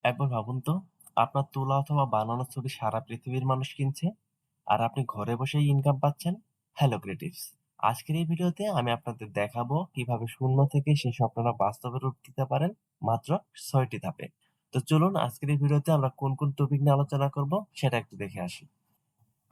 একবার ভাবুন তো, আপনার তোলা অথবা বানানো ছবি সারা পৃথিবীর মানুষ কিনছে, আর আপনি ঘরে বসেই ইনকাম পাচ্ছেন। হ্যালো ক্রিয়েটিভস, আজকের এই ভিডিওতে আমি আপনাদের দেখাবো কিভাবে শূন্য থেকে সেই স্বপ্নটা বাস্তবে রূপ দিতে পারেন মাত্র ৬টি ধাপে। তো চলুন আজকের এই ভিডিওতে আমরা কোন কোন টপিক নিয়ে আলোচনা করব সেটা একটু দেখে আসি।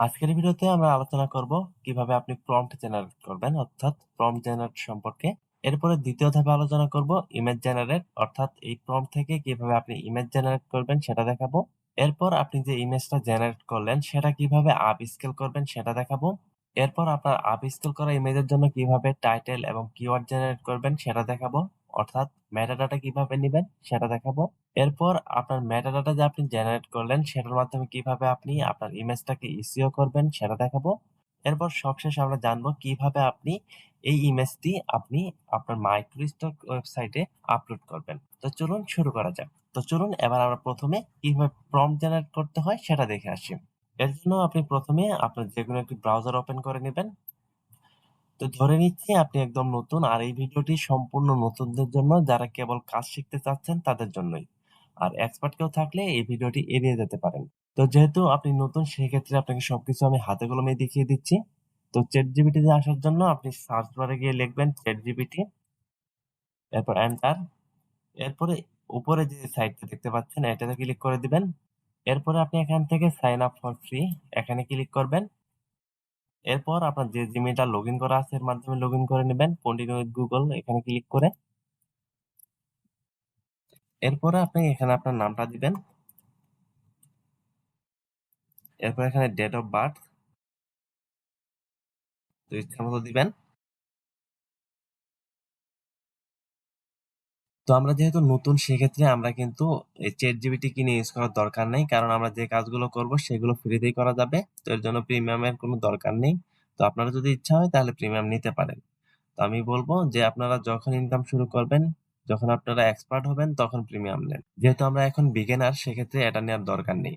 আজকের এই ভিডিওতে আমরা আলোচনা করব কিভাবে আপনি প্রম্পট জেনারেট করবেন, অর্থাৎ প্রম্পট জেনারেট সম্পর্কে। এরপরে দ্বিতীয় ধাপে আলোচনা করব ইমেজ জেনারেট, অর্থাৎ এই প্রম্পট থেকে কিভাবে আপনি ইমেজ জেনারেট করবেন সেটা দেখাবো। এরপর আপনি যে ইমেজটা জেনারেট করলেন সেটা কিভাবে আপ স্কেল করবেন সেটা দেখাবো। এরপর আপনার আপ স্কেল করা ইমেজের জন্য কিভাবে টাইটেল এবং কিওয়ার্ড জেনারেট করবেন সেটা দেখাবো, অর্থাৎ মেটাডাটা কিভাবে নিবেন সেটা দেখাবো। এরপর আপনার মেটাডাটা যে আপনি জেনারেট করলেন সেটার মাধ্যমে কিভাবে আপনি আপনার ইমেজটাকে ইসিও করবেন সেটা দেখাবো। এরপর সবশেষে আমরা জানবো কিভাবে আপনি এই ইমেজটি আপনি আপনার মাইক্রোস্টক ওয়েবসাইটে আপলোড করবেন। তো চলুন শুরু করা যাক। তো চলুন এবার আমরা প্রথমে কিভাবে প্রম্পট জেনারেট করতে হয় সেটা দেখে আসি। এর জন্য আপনি প্রথমে আপনার যেকোনো একটি ব্রাউজার ওপেন করে নেবেন। তো ধরে নিচ্ছি আপনি একদম নতুন, আর এই ভিডিওটি সম্পূর্ণ নতুনদের জন্য, যারা কেবল কাজ শিখতে চাচ্ছেন তাদের জন্যই। আর এক্সপার্ট কেউ থাকলে এই ভিডিওটি এড়িয়ে যেতে পারেন। তো যেহেতু আপনি নতুন, সেক্ষেত্রে আপনাকে সবকিছু আমি হাতে কলমে দেখিয়ে দিচ্ছি। তো ChatGPT তে আসার জন্য আপনি সার্চ বারে গিয়ে লিখবেন ChatGPT, এরপর এন্টার। এরপরে উপরে যে সাইটটা দেখতে পাচ্ছেন এটাতে ক্লিক করে দিবেন। এরপরে আপনি এখান থেকে সাইন আপ ফর ফ্রি এখানে ক্লিক করবেন। এরপর আপনার যে জিমেইলটা লগইন করা আছে এর মাধ্যমে লগইন করে নিবেন। কন্টিনিউ উইথ গুগল এখানে ক্লিক করে। এরপরে আপনি এখানে আপনার নামটা দিবেন। এরপর এখানে ডেট অফ বার্থ তো ইচ্ছামতো দিবেন। তো আমরা যেহেতু নতুন, সেক্ষেত্রে আমরা কিন্তু এই ChatGPT কিনে ইউজ করার দরকার নেই, কারণ আমরা যে কাজগুলো করব সেগুলো ফ্রিতেই করা যাবে। তো এর জন্য প্রিমিয়ামের কোনো দরকার নেই। তো আপনারা যদি ইচ্ছা হয় তাহলে প্রিমিয়াম নিতে পারেন। তো আমি বলবো যে আপনারা যখন ইনকাম শুরু করবেন, যখন আপনারা এক্সপার্ট হবেন তখন প্রিমিয়াম নেন। যেহেতু আমরা এখন বিগিনার, সেক্ষেত্রে এটা নেওয়ার দরকার নেই।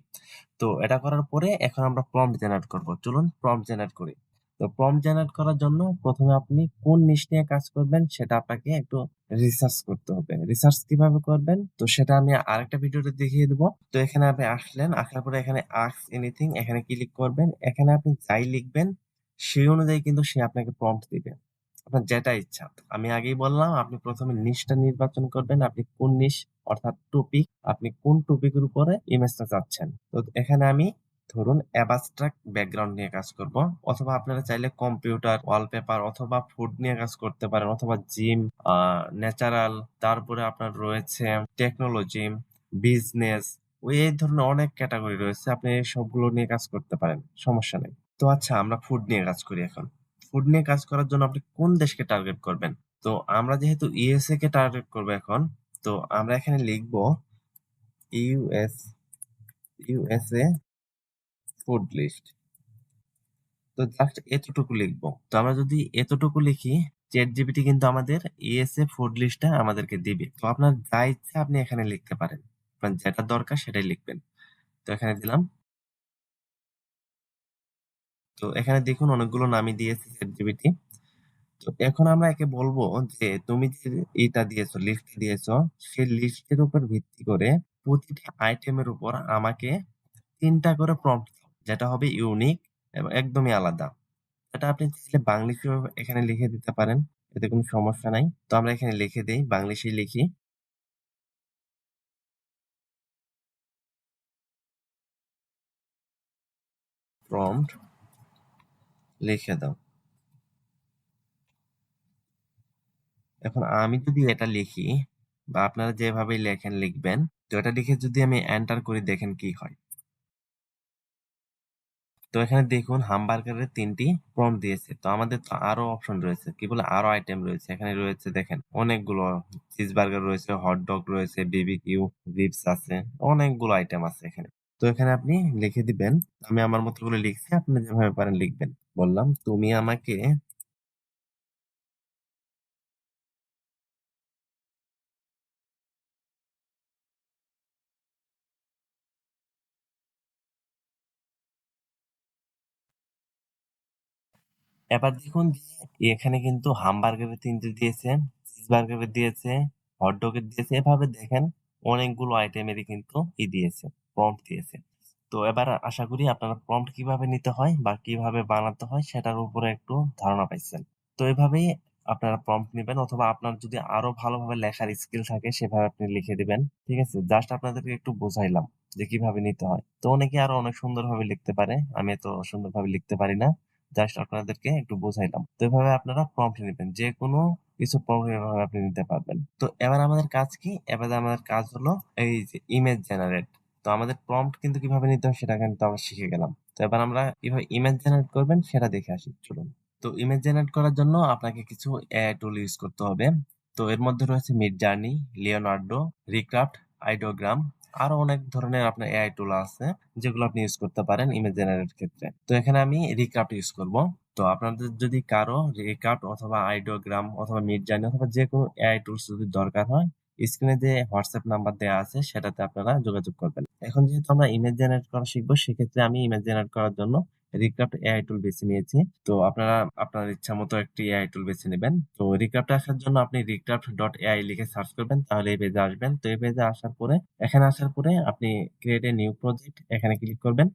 তো এটা করার পরে এখন আমরা প্রম্পট জেনারেট করব। চলুন প্রম্পট জেনারেট করি। তো প্রম্পট জেনারেট করার জন্য প্রথমে আপনি কোন নিশ নিয়ে কাজ করবেন সেটা আপনাকে একটু রিসার্চ করতে হবে। রিসার্চ কিভাবে করবেন তো সেটা আমি আরেকটা ভিডিওতে দেখিয়ে দেবো। তো এখানে আপনি আসলেন, আসার পরে এখানে আস্ক এনিথিং এখানে ক্লিক করবেন। এখানে আপনি যাই লিখবেন সেই অনুযায়ী কিন্তু সে আপনাকে প্রম্পট দিবে, আপনার যেটা ইচ্ছা। আমি আগেই বললাম আপনি প্রথমে নিশটা নির্বাচন করবেন, আপনি কোন নিশ, অর্থাৎ টপিক, আপনি কোন টপিকের উপরে ইমেজটা চাচ্ছেন। তো এখানে আমি ধরুন অ্যাবস্ট্রাক্ট ব্যাকগ্রাউন্ড নিয়ে কাজ করব, অথবা আপনারা চাইলে কম্পিউটার, ওয়ালপেপার অথবা ফুড নিয়ে কাজ করতে পারেন, অথবা জিম, ন্যাচারাল, তারপরে আপনার রয়েছে টেকনোলজি, বিজনেস, ওই এই ধরনের অনেক ক্যাটাগরি রয়েছে, আপনি এই সবগুলো নিয়ে কাজ করতে পারেন, সমস্যা নেই। তো আচ্ছা, আমরা ফুড নিয়ে কাজ করি এখন। ফুড নিয়ে কাজ করার জন্য আপনি কোন দেশকে টার্গেট করবেন? তো আমরা যেহেতু ইউএসএ কে টার্গেট করবো এখন, তো আমরা এখানে লিখবো ইউএস ইউএসএ ফুড লিস্ট। তো জাস্ট এতটুকু লিখবো। তো আমরা যদি এতটুকু লিখি, চ্যাট জিপিটি কিন্তু আমাদের ইউএসএ ফুড লিস্টটা আমাদেরকে দিবে। তো আপনার যা ইচ্ছা আপনি এখানে লিখতে পারেন, আপনার যেটা দরকার সেটাই লিখবেন। তো এখানে দিলাম। তো এখানে দেখুন অনেকগুলো নামই দিয়েছে চ্যাট জিপিটি। তো এখন আমরা একে বলবো যে তুমি যে এটা দিয়েছো, লিস্ট দিয়েছো, সেই লিস্টের উপর ভিত্তি করে প্রতিটা আইটেমের উপর আমাকে ৩টা করে প্রম্পট দাও, যেটা হবে ইউনিক এবং একদমই আলাদা। এটা আপনি চাইলে বাংলিশেও এখানে লিখে দিতে পারেন, এতে কোনো সমস্যা নাই। তো আমরা এখানে লিখে দেই, বাংলিশেই লিখি, প্রম্পট লিখে দাও। এখন আমি যদি এটা লিখি, বা আপনারা যেভাবেই লেখেন লিখবেন, তো এটা লিখে যদি আমি এন্টার করি, দেখেন কি হয়। তো এখানে দেখুন হামবার্গারের ৩টি প্রম্পট দিয়েছে। তো আমাদের তো আরো অপশন রয়েছে, কি বলে আরো আইটেম রয়েছে। এখানে রয়েছে দেখেন অনেকগুলো, চিজ বার্গার রয়েছে, হট ডগ রয়েছে, বিবিকিউ, রিবস আছে, অনেকগুলো আইটেম আছে এখানে। তো এখানে আপনি লিখে দিবেন, আমি আমার মতো করে লিখছি, আপনি যেভাবে পারেন লিখবেন। বললাম তুমি আমাকে এবার দেখুন যে এখানে কিন্তু হামবার্গারের ৩টে দিয়েছে, চিজ বার্গারের দিয়েছে, হট ডগের দিয়েছে, এভাবে দেখেন অনেকগুলো আইটেমেরই কিন্তু দিয়েছে, প্রম্পট দিয়েছে। তো এবার আশা করি আপনারা প্রম্পট কিভাবে নিতে হয় বা কিভাবে বানাতে হয় সেটার উপরে একটু ধারণা পাইছেন। তো এভাবেই আপনারা প্রম্পট নিবেন, অথবা আপনার যদি আরো ভালোভাবে লেখার স্কিল থাকে সেভাবে আপনি লিখে দিবেন। ঠিক আছে? জাস্ট আপনাদেরকে একটু বুঝাইলাম যে কিভাবে নিতে হয়। তো অনেকে আরো অনেক সুন্দরভাবে লিখতে পারে। আমি এত সুন্দরভাবে লিখতে পারি না। জাস্ট আপনাদেরকে একটু বুঝাইলাম। তো এভাবে আপনারা প্রম্পট নিবেন। যেকোনো কিছু প্রম্পট এভাবে আপনি নিতে পারবেন। তো এবার আমাদের কাজ কি? এবার আমাদের কাজ হলো এই যে ইমেজ জেনারেট। তো আমাদের প্রম্পট কিন্তু কিভাবে নিতে হয় সেটা কিন্তু আমরা শিখে গেলাম। তো এবার আমরা কিভাবে ইমেজ জেনারেট করবেন সেটা দেখে আসি, চলুন। তো ইমেজ জেনারেট করার জন্য আপনাকে কিছু এআই টুল ইউজ করতে হবে। তো এর মধ্যে রয়েছে মিডজার্নি, লিওনার্ডো, রিক্রাফট, আইডিওগ্রাম, আরো অনেক ধরনের আপনার এআই টুল আছে যেগুলো আপনি ইউজ করতে পারেন ইমেজ জেনারেট ক্ষেত্রে। তো এখানে আমি রিক্রাফট ইউজ করব। তো আপনাদের যদি কারো রিক্রাফট অথবা আইডিওগ্রাম অথবা মিডজার্নি অথবা যে কোনো এআই টুলস যদি দরকার হয়, স্ক্রিনে যে হোয়াটসঅ্যাপ নাম্বার দেওয়া আছে সেটাতে আপনারা যোগাযোগ করবেন। এখন যেহেতু আমরা ইমেজ জেনারেট করা শিখবো, সেক্ষেত্রে আমি ইমেজ জেনারেট করার জন্য রিক্রাফট এআই টুল বেছে নিয়েছি। তো আপনারা আপনার ইচ্ছা মতো একটি এআই টুল বেছে নেবেন। তো রিক্রাফটে আসার জন্য আপনি রিক্রাফট.এআই লিখে সার্চ করবেন, তাহলে এই পেজে আসবেন। তো এই পেজে আসার পরে এখানে আসার পরে আপনি ক্রিয়েট এ নিউ প্রজেক্ট এখানে ক্লিক করবেন।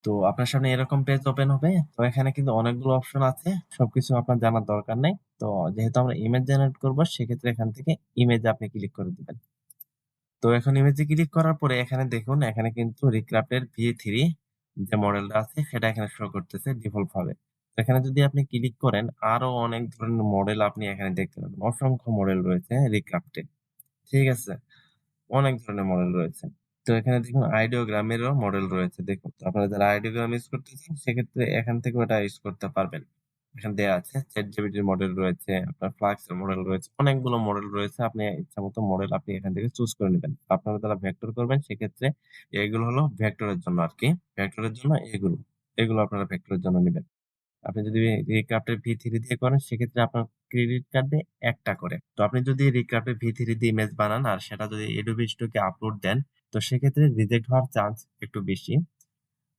তো আপনার সামনে এরকম পেজ ওপেন হবে। তো এখানে কিন্তু অনেকগুলো অপশন আছে। সবকিছু আপনার জানার দরকার নেই। তো যেহেতু আমরা ইমেজ জেনারেট করব, সেক্ষেত্রে এখান থেকে ইমেজে আপনি ক্লিক করে দিবেন। তো এখন ইমেজে ক্লিক করার পরে এখানে দেখুন, এখানে কিন্তু রিক্রাফটের V3 যে মডেলটা আছে সেটা এখানে শো করতেছে ডিফল্ট ভাবে। তো এখানে যদি আপনি ক্লিক করেন, আরো অনেক ধরনের মডেল আপনি এখানে দেখতে পাবেন। অসংখ্য মডেল রয়েছে রিক্রাফটে। ঠিক আছে? অনেক ধরনের মডেল রয়েছে। তো এখানে দেখুন আইডিওগ্রামেরও মডেল রয়েছে, দেখুন। তো আপনারা যারা আইডিওগ্রাম ইউজ করতেছেন সেক্ষেত্রে এখান থেকে ওটা ইউজ করতে পারবেন। এখানে দেয়া আছে ChatGPT এর মডেল রয়েছে, আপনার Flux এর মডেল রয়েছে। অনেকগুলো মডেল রয়েছে। আপনি ইচ্ছামত মডেল আপনি এখান থেকে চুজ করে নিবেন। আপনারা যারা ভেক্টর করবেন সেক্ষেত্রে এগুলো হলো ভেক্টরের জন্য আরকি। ভেক্টরের জন্য এগুলো। এগুলো আপনারা ভেক্টরের জন্য নিবেন। আপনি যদি রিক্রাফটের V3 দিয়ে করেন সেক্ষেত্রে আপনার ক্রেডিট কার্ডে ১ টা করে। তো আপনি যদি রিক্রাফটের V3 দিয়ে ইমেজ বানান আর সেটা যদি Adobe Stock এ আপলোড দেন, তো সেক্ষেত্রে রিজেক্ট হওয়ার চান্স একটু বেশি।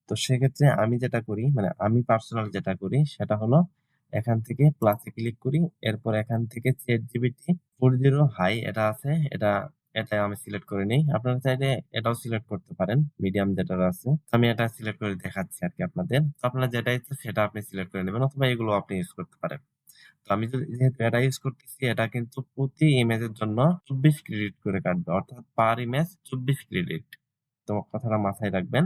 তো সেক্ষেত্রে আমি যেটা করি, মানে আমি পার্সোনাল যেটা করি সেটা হলো এখান থেকে প্লাসে ক্লিক করি। এরপর এখান থেকে ChatGPT 40 হাই এটা আছে, এটা আমি সিলেক্ট করে নেই। আপনারা চাইলে এটাও সিলেক্ট করতে পারেন, মিডিয়াম যেটা আছে। আমি এটা সিলেক্ট করে দেখাচ্ছি আরকি আপনাদের। তো আপনার যেটা ইচ্ছা সেটা আপনি সিলেক্ট করে নেবেন, অথবা এগুলো আপনি ইউজ করতে পারেন। তো আমি যেহেতু এটা ইউজ করতেছি, এটা কিন্তু প্রতি ইমেজের জন্য ২৪ ক্রেডিট করে কাটবে। অর্থাৎ পার ইমেজ ২৪ ক্রেডিট। তো কথাটা মাথায় রাখবেন।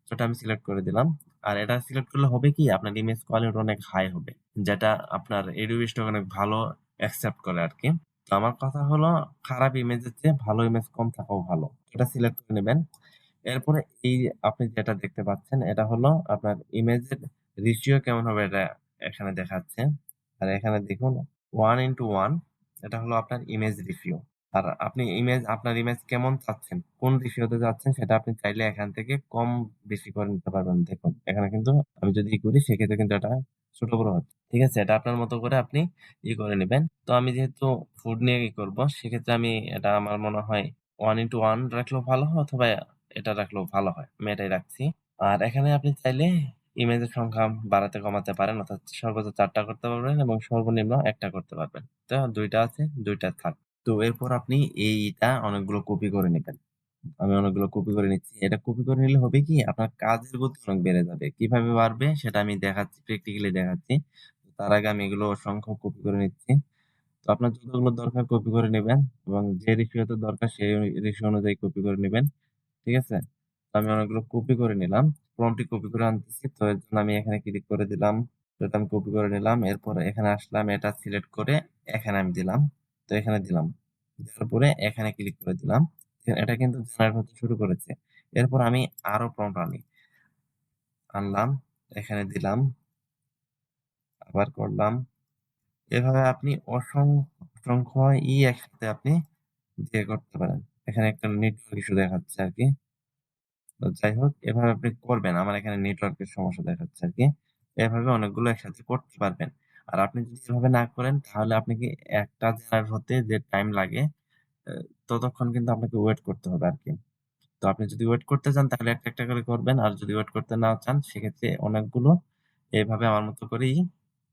সেটা আমি সিলেক্ট করে দিলাম। আর এটা সিলেক্ট করলে হবে কি, আপনার ইমেজ কোয়ালিটি অনেক হাই হবে। যেটা আপনার Adobe Stock অনেক ভালো অ্যাকসেপ্ট করে আরকি। তো আমার কথা হলো, খারাপ ইমেজের চেয়ে ভালো ইমেজ কম থাকাও ভালো। এটা সিলেক্ট করে নিবেন। এরপরে এই আপনি যেটা দেখতে পাচ্ছেন এটা হলো আপনার ইমেজের রেশিও কেমন হবে, এটা এখানে দেখাচ্ছে। আর এখানে দেখুন 1:1 এটা হলো আপনার ইমেজ রেশিও। আর আপনি আপনার ইমেজ কেমন চাচ্ছেন, কোন রেশিওতে চাচ্ছেন সেটা আপনি চাইলে এখান থেকে কম বেশি করে নিতে পারবেন। দেখুন এখানে কিন্তু আমি যদি করি সেক্ষেত্রে কিন্তু এটা ছোট বড় হচ্ছে। ঠিক আছে? এটা আপনার মতো করে আপনি করে নিবেন। তো আমি যেহেতু ফুড নিয়ে করব, সেক্ষেত্রে আমি এটা আমার মনে হয় 1:1 রাখলেও ভালো হয়, অথবা এটা রাখলেও ভালো হয়। আমি এটাই রাখছি। আর এখানে আপনি চাইলে ইমেজের সংখ্যা বাড়াতে কমাতে পারেন। অর্থাৎ সর্বোচ্চ ৪ টা করতে পারবেন এবং সর্বনিম্ন ১ টা করতে পারবেন। তো ২ টা আছে, ২ টা থাক। তো এরপর আপনি এইটা অনেকগুলো কপি করে নিবেন। আমি অনেকগুলো কপি করে নিচ্ছি। এটা কপি করে নিলে হবে কি, আপনার কাজের গতি অনেক বেড়ে যাবে। কিভাবে বাড়বে সেটা আমি দেখাচ্ছি, প্র্যাকটিক্যালি দেখাচ্ছি। তার আগে আমি এগুলো অসংখ্য কপি করে নিচ্ছি। তো আপনার যতগুলো দরকার কপি করে নিবেন এবং যে রেশিওতে দরকার সেই রেশিও অনুযায়ী কপি করে নিবেন। ঠিক আছে? তো আমি অনেকগুলো কপি করে নিলাম। প্রম্পট টি কপি করে আনতেছি। তো এর জন্য আমি এখানে ক্লিক করে দিলাম। তো এটা আমি কপি করে নিলাম। এরপর এখানে আসলাম, এটা সিলেক্ট করে এখানে আমি দিলাম। তো এখানে দিলাম। দেওয়ার পরে এখানে ক্লিক করে দিলাম। এটা কিন্তু জেনারেট হতে শুরু করেছে। এরপর আমি আরো প্রম্পট আনলাম। এখানে দিলাম। আবার করলাম। এভাবে আপনি অসংখ্য একসাথে আপনি করতে পারেন। এখানে একটা নেটওয়ার্ক ইস্যু দেখাচ্ছে আরকি। তো যাই হোক, এভাবে আপনি করবেন। আমার এখানে নেটওয়ার্কের সমস্যা দেখাচ্ছে আরকি। এভাবে অনেকগুলো একসাথে করতে পারবেন। আর আপনি যদি এভাবে না করেন তাহলে আপনাকে একটা জেনারেট হতে যে টাইম লাগে, আ ততক্ষণ কিন্তু আপনাকে ওয়েট করতে হবে আরকি। তো আপনি যদি ওয়েট করতে চান তাহলে একটা, একটা করে করবেন। আর যদি ওয়েট করতে না চান সেক্ষেত্রে অনেকগুলো এভাবে আমার মতো করেই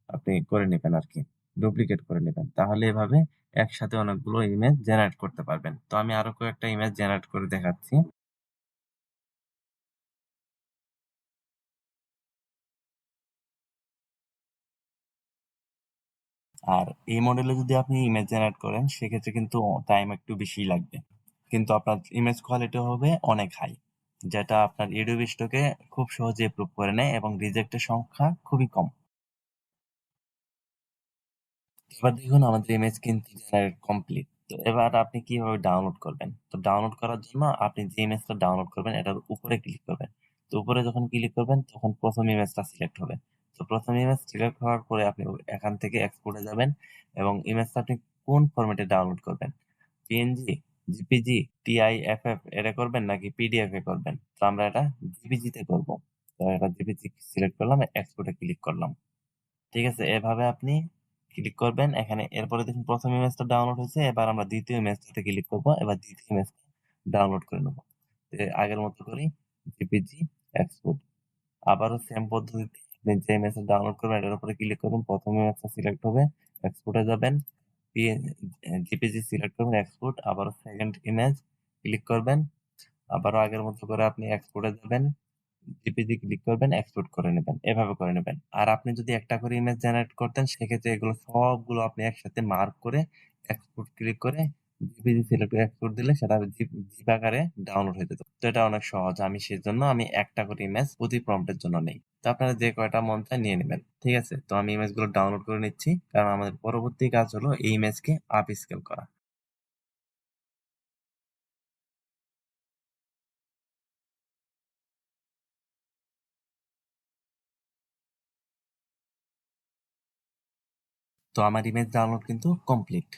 আপনি করে নিবেন আরকি। ডুপ্লিকেট করে নেবেন। তাহলে এভাবে একসাথে অনেকগুলো ইমেজ জেনারেট করতে পারবেন। তো আমি আরো কয়েকটা ইমেজ জেনারেট করে দেখাচ্ছি। আর এই মডেলে যদি আপনি ইমেজ জেনারেট করেন সেক্ষেত্রে কিন্তু টাইম একটু বেশিই লাগবে। কিন্তু আপনার ইমেজ কোয়ালিটি হবে অনেক হাই। যেটা আপনার Adobe Stock এ খুব সহজেই এপ্রুভ করে নেয় এবং রিজেক্টের সংখ্যা খুবই কম। এবার দেখুন আমাদের ইমেজ কিন্তু জেনারেট কমপ্লিট। তো এবার আপনি কিভাবে ডাউনলোড করবেন? তো ডাউনলোড করার জন্য আপনি যে ইমেজটা ডাউনলোড করবেন এটার উপরে ক্লিক করবেন। তো উপরে যখন ক্লিক করবেন তখন ১ম ইমেজটা সিলেক্ট হবে। তো ১ম ইমেজ সিলেক্ট হওয়ার পরে আপনি এখান থেকে এক্সপোর্ট এ যাবেন এবং ইমেজটা আপনি কোন ফরম্যাটে ডাউনলোড করবেন? পিএনজি, জেপিজি, টিআইএফএফ এটা করবেন নাকি পিডিএফ এ করবেন? তো আমরা এটা জেপিজি তে করব। তো এটা জেপিজি সিলেক্ট করলাম, এক্সপোর্ট এ ক্লিক করলাম। ঠিক আছে? এভাবে আপনি ক্লিক করবেন। এখানে এরপরে দেখুন ১ম ইমেজটা ডাউনলোড হইছে। এবার আমরা ২য় ইমেজটাতে ক্লিক করব। এবার ২য় ইমেজটা ডাউনলোড করে নেব। আগের মতো করেই জেপিজি এক্সপোর্ট। আবারও সেম পদ্ধতিতে আপনি যে ইমেজটা ডাউনলোড করবেন এটার উপরে ক্লিক করবেন। ১ম ইমেজটা সিলেক্ট হবে। এক্সপোর্ট এ যাবেন। জেপিজি সিলেক্ট করবেন, এক্সপোর্ট। আবারও 2nd ইমেজ ক্লিক করবেন। আবারও আগের মতো করে আপনি এক্সপোর্ট এ যাবেন। জেপিজি ক্লিক করবেন, এক্সপোর্ট করে নেবেন। এভাবে করে নেবেন। আর আপনি যদি একটা করে ইমেজ জেনারেট করতেন সেক্ষেত্রে এগুলো সবগুলো আপনি একসাথে মার্ক করে এক্সপোর্ট ক্লিক করে জেপিজি সিলেক্ট করে এক্সপোর্ট দিলে সেটা জিপ আকারে ডাউনলোড হয়ে যেত। তো এটা অনেক সহজ। সেজন্য আমি একটা করে ইমেজ প্রতি প্রম্পটের জন্য নেই। তো আপনারা যে কয়টা মন চায় নিয়ে নেবেন। ঠিক আছে? তো আমি ইমেজগুলো ডাউনলোড করে নিচ্ছি। কারণ আমাদের পরবর্তী কাজ হলো এই ইমেজকে আপ স্কেল করা। তো আমার ইমেজ ডাউনলোড কিন্তু কমপ্লিট।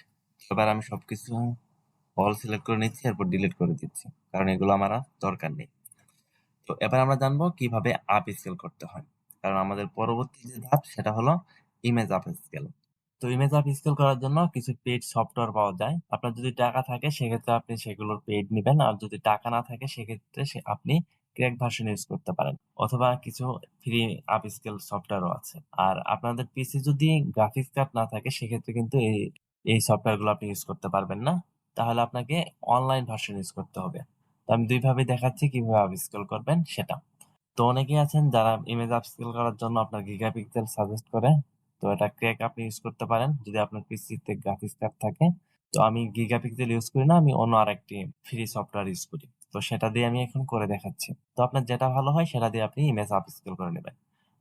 এবার আমি সবকিছু অল সিলেক্ট করে নিচ্ছি, এরপর ডিলিট করে দিচ্ছি। কারণ এগুলো আমার আর দরকার নেই। তো এবার আমরা জানবো কিভাবে আপ স্কেল করতে হয়। কারণ আমাদের পরবর্তী যে ধাপ সেটা হলো ইমেজ আপ স্কেল। তো ইমেজ আপ স্কেল করার জন্য কিছু পেইড সফটওয়্যার পাওয়া যায়। আপনার যদি টাকা থাকে সেক্ষেত্রে আপনি সেগুলোর পেইড নিবেন। আর যদি টাকা না থাকে সেক্ষেত্রে আপনি ক্র্যাক ভার্সন ইউজ করতে পারেন। অথবা কিছু ফ্রি আপ স্কেল সফটওয়্যারও আছে। আর আপনাদের পিসি যদি গ্রাফিক্স কার্ড না থাকে সেক্ষেত্রে কিন্তু এই সফটওয়্যারগুলো আপনি ইউজ করতে পারবেন না। তাহলে আপনাকে অনলাইন ভার্সন ইউজ করতে হবে। তো আমি ২ ভাবে দেখাচ্ছি কিভাবে আপস্কেল করবেন সেটা। তো অনেকেই আছেন যারা ইমেজ আপস্কেল করার জন্য আপনার গিগাপিক্সেল সাজেস্ট করে। তো এটা ক্র্যাক আপনি ইউজ করতে পারেন যদি আপনার পিসিতে গ্রাফিক্স কার্ড থাকে। তো আমি গিগাপিক্সেল ইউজ করি না, আমি অন্য আরেকটি ফ্রি সফটওয়্যার ইউজ করি। তো সেটা দিয়ে আমি এখন করে দেখাচ্ছি। তো আপনার যেটা ভালো হয় সেটা দিয়ে আপনি ইমেজ আপস্কেল করে নেবেন।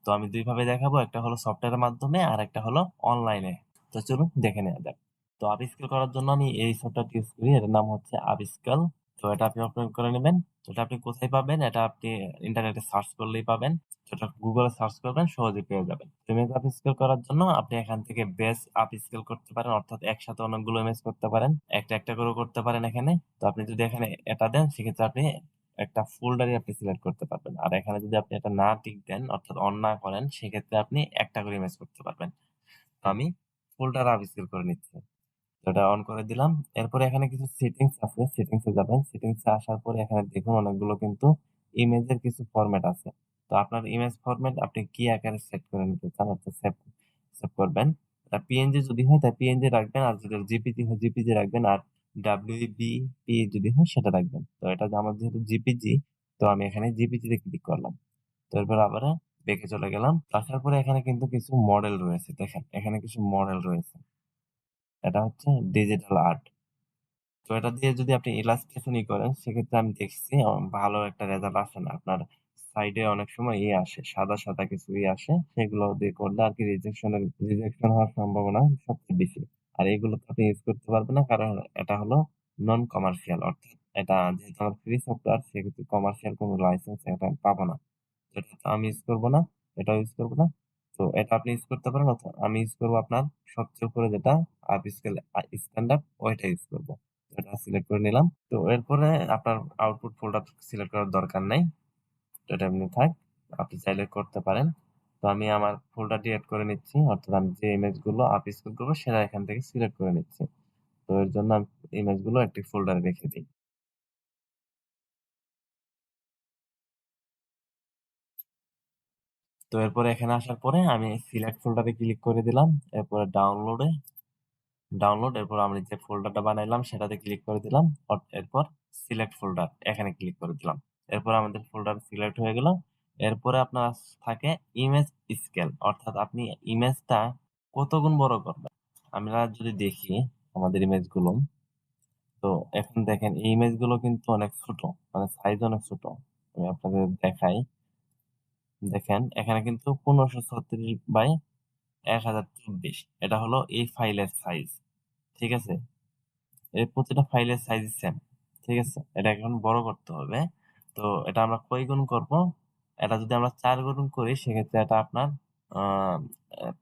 তো আমি ২ ভাবে দেখাবো। একটা হলো সফটওয়্যারের মাধ্যমে আর একটা হলো অনলাইনে। তো চলুন দেখে নেওয়া যাক। তো আপস্কেল করার জন্য আমি এই সফটওয়্যারটি ইউজ করি। এটার নাম হচ্ছে আপস্কেল। তো এটা আপনি ওপেন করে নেবেন। তো এটা আপনি কোথায় পাবেন? এটা আপনি ইন্টারনেটে সার্চ করলেই পাবেন। সেটা গুগলে সার্চ করবেন সহজেই পেয়ে যাবেন। ইমেজ আপস্কেল করার জন্য আপনি এখান থেকে বেস আপস্কেল করতে পারেন। অর্থাৎ একসাথে অনেকগুলো ইমেজ করতে পারেন। একটা করেও করতে পারেন এখানে। তো আপনি যদি এখানে এটা দেন সেক্ষেত্রে আপনি একটা ফোল্ডারই আপনি সিলেক্ট করতে পারবেন। আর এখানে যদি আপনি এটা না টিক দেন অর্থাৎ অন না করেন সেক্ষেত্রে আপনি একটা করে ইমেজ করতে পারবেন। তো আমি ফোল্ডার আপস্কেল করে নিচ্ছি। তো এটা অন করে দিলাম। এরপরে এখানে কিছু সেটিংস আছে। সেটিংস এ যাবেন। সেটিংস এ আসার পরে এখানে দেখুন অনেকগুলো কিন্তু ইমেজের কিছু ফরম্যাট আছে। তো আপনার ইমেজ ফরম্যাট আপনি কি আকারে সেট করে নিতে চান অর্থাৎ সেভ সেভ করবেন। পিএনজি যদি হয় তাহলে পিএনজি রাখবেন। আর যদি জেপিজি হয় জেপিজি রাখবেন। আর ডাব্লিউবিপি যদি হয় সেটা রাখবেন। তো এটা যে আমার যেহেতু জেপিজি তো আমি এখানে জেপিজি তে ক্লিক করলাম। তো এরপর আবার ব্যাকে চলে গেলাম। আসার পরে এখানে কিন্তু কিছু মডেল রয়েছে। দেখেন এখানে কিছু মডেল রয়েছে। এটা হচ্ছে ডিজিটাল আর্ট। তো এটা দিয়ে যদি আপনি ইলাস্ট্রেশন করেন সেক্ষেত্রে আমি দেখছি ভালো একটা রেজাল্ট আসে না। আপনার সাইডে অনেক সময় আসে। সাদা, সাদা কিছু আসে। সেগুলো দিয়ে করলে আরকি রিজেকশন হওয়ার সম্ভাবনা সবচেয়ে বেশি। আর এগুলো তো আপনি ইউজ করতে পারবেন না। কারণ এটা হলো নন কমার্শিয়াল। অর্থাৎ এটা যেহেতু আমার ফ্রি সফটওয়্যার সেক্ষেত্রে কমার্শিয়াল কোনো লাইসেন্স এটা পাবো না। এটা তো আমি ইউজ করব না। এটাও ইউজ করব না। তো এটা আপনি ইউজ করতে পারেন অথবা আমি ইউজ করব আপনার সবচেয়ে উপরে যেটা আপস্কেল স্ট্যান্ডার্ড ওইটা ইউজ করব। এটা সিলেক্ট করে নিলাম। তো এরপরে আপনার আউটপুট ফোল্ডার সিলেক্ট করার দরকার নাই। তো এটা এমনি থাক। আপনি চাইলে করতে পারেন। তো আমি আমার ফোল্ডারটি এড করে নিচ্ছি। অর্থাৎ আমি যে ইমেজগুলো আপস্কেল করব সেটা এখান থেকে সিলেক্ট করে নিচ্ছি। তো এর জন্য আমি ইমেজগুলো একটি ফোল্ডারে রেখে দেই। তো এরপরে এখানে আসার পরে আমি সিলেক্ট ফোল্ডারে ক্লিক করে দিলাম। এরপরে ডাউনলোড, এরপর আমি যে ফোল্ডারটা বানাইলাম সেটাতে ক্লিক করে দিলাম। এরপর সিলেক্ট ফোল্ডার এখানে ক্লিক করে দিলাম। এরপর আমাদের ফোল্ডার সিলেক্ট হয়ে গেল। এরপরে আপনার থাকে ইমেজ স্কেল, অর্থাৎ আপনি ইমেজটা কত গুণ বড় করবেন। আমরা যদি দেখি আমাদের ইমেজগুলো, তো এখন দেখেন এই ইমেজগুলো কিন্তু অনেক ছোট, মানে সাইজ অনেক ছোট। আমি আপনাদের দেখাই। দেখেন এখানে কিন্তু 1536 বাই 1024, এটা হলো এই ফাইলের সাইজ। ঠিক আছে, এই প্রতিটা ফাইলের সাইজ সেম। ঠিক আছে, এটা এখন বড় করতে হবে। তো এটা আমরা কয় গুণ করব? এটা যদি আমরা 4 গুণ করি সেক্ষেত্রে এটা আপনার আহ,